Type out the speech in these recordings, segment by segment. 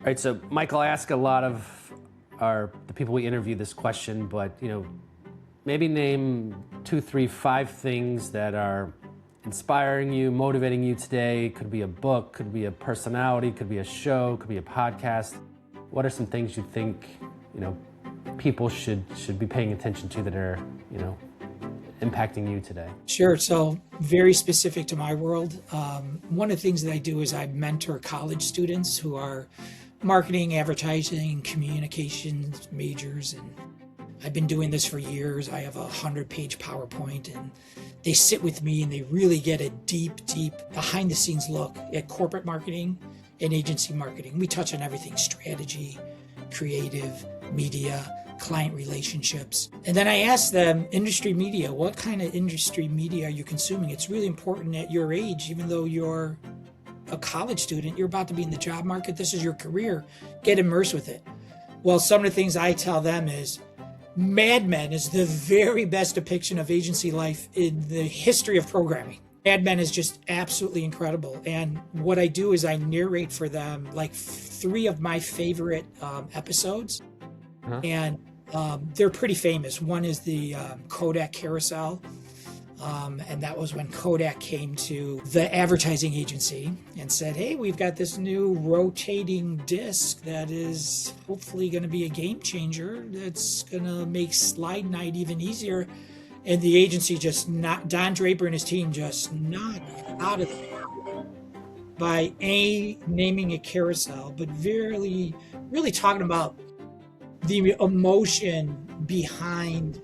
All right, so Michael, I ask a lot of the people we interview this question, but maybe name 2, 3, 5 things that are inspiring you, motivating you today. Could be a book, could be a personality, could be a show, could be a podcast. What are some things you think people should be paying attention to that are impacting you today? Sure. So very specific to my world. One of the things that I do is I mentor college students who are marketing, advertising, communications majors. And I've been doing this for years. I have a 100-page PowerPoint, and they sit with me and they really get a deep behind the scenes look at corporate marketing and agency marketing. We touch on everything: strategy, creative, media, client relationships. And then I ask them, industry media, what kind of industry media are you consuming? It's really important at your age, even though you're a college student, you're about to be in the job market, this is your career, get immersed with it. Well, some of the things I tell them is Mad Men is the very best depiction of agency life in the history of programming. Mad Men is just absolutely incredible. And what I do is I narrate for them like 3 of my favorite episodes. And they're pretty famous. One is the Kodak carousel. And that was when Kodak came to the advertising agency and said, hey, we've got this new rotating disc that is hopefully going to be a game changer. That's going to make slide night even easier. And the agency Don Draper and his team just knocked out of the park by naming a carousel, but really talking about the emotion behind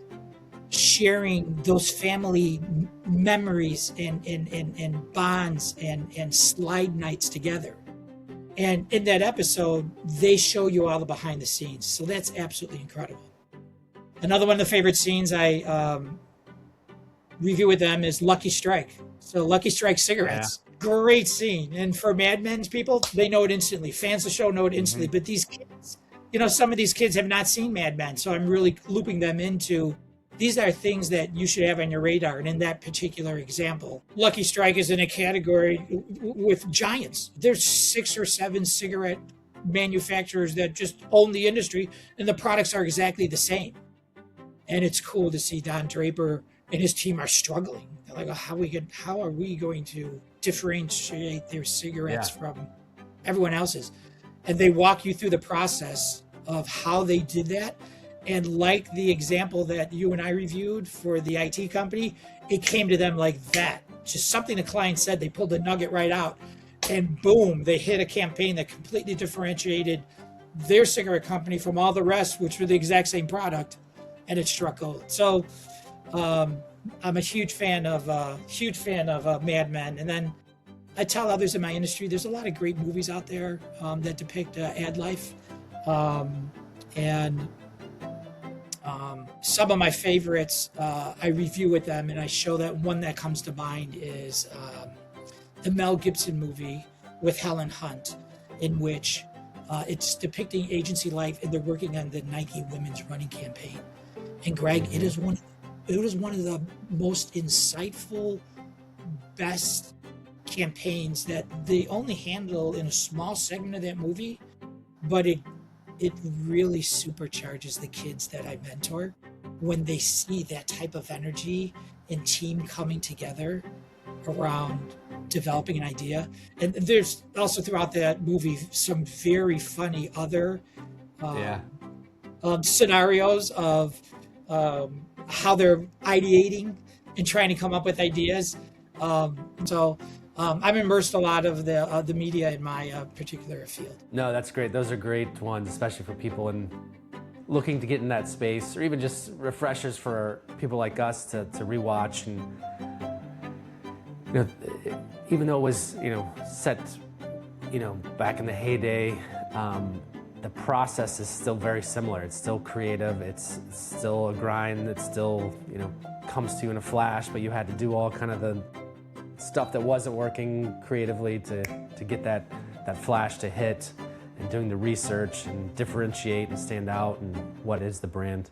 sharing those family memories and bonds and slide nights together. And in that episode, they show you all the behind the scenes. So that's absolutely incredible. Another one of the favorite scenes I review with them is Lucky Strike. So Lucky Strike cigarettes. Yeah. Great scene. And for Mad Men's people, they know it instantly. Fans of the show know it instantly. But these kids, some of these kids have not seen Mad Men. So I'm really looping them into, these are things that you should have on your radar. And in that particular example, Lucky Strike is in a category with giants. There's 6 or 7 cigarette manufacturers that just own the industry, and the products are exactly the same. And it's cool to see Don Draper and his team are struggling. They're like, how are we going to differentiate their cigarettes from everyone else's? And they walk you through the process of how they did that. And like the example that you and I reviewed for the IT company, it came to them like that. Just something the client said, they pulled the nugget right out, and boom, they hit a campaign that completely differentiated their cigarette company from all the rest, which were the exact same product, and it struck gold. So I'm a huge fan of Mad Men. And then I tell others in my industry, there's a lot of great movies out there that depict ad life. Some of my favorites I review with them, and I show that one that comes to mind is the Mel Gibson movie with Helen Hunt, in which it's depicting agency life, and they're working on the Nike women's running campaign. And Greg, it was one of the most insightful, best campaigns that they only handle in a small segment of that movie, but it really supercharges the kids that I mentor when they see that type of energy and team coming together around developing an idea. And there's also throughout that movie some very funny other scenarios of how they're ideating and trying to come up with ideas. I'm immersed a lot of the media in my particular field. No, that's great. Those are great ones, especially for people looking to get in that space, or even just refreshers for people like us to rewatch. And even though it was set back in the heyday, the process is still very similar. It's still creative. It's still a grind. It still comes to you in a flash. But you had to do all kind of the stuff that wasn't working creatively to get that flash to hit, and doing the research and differentiate and stand out and what is the brand.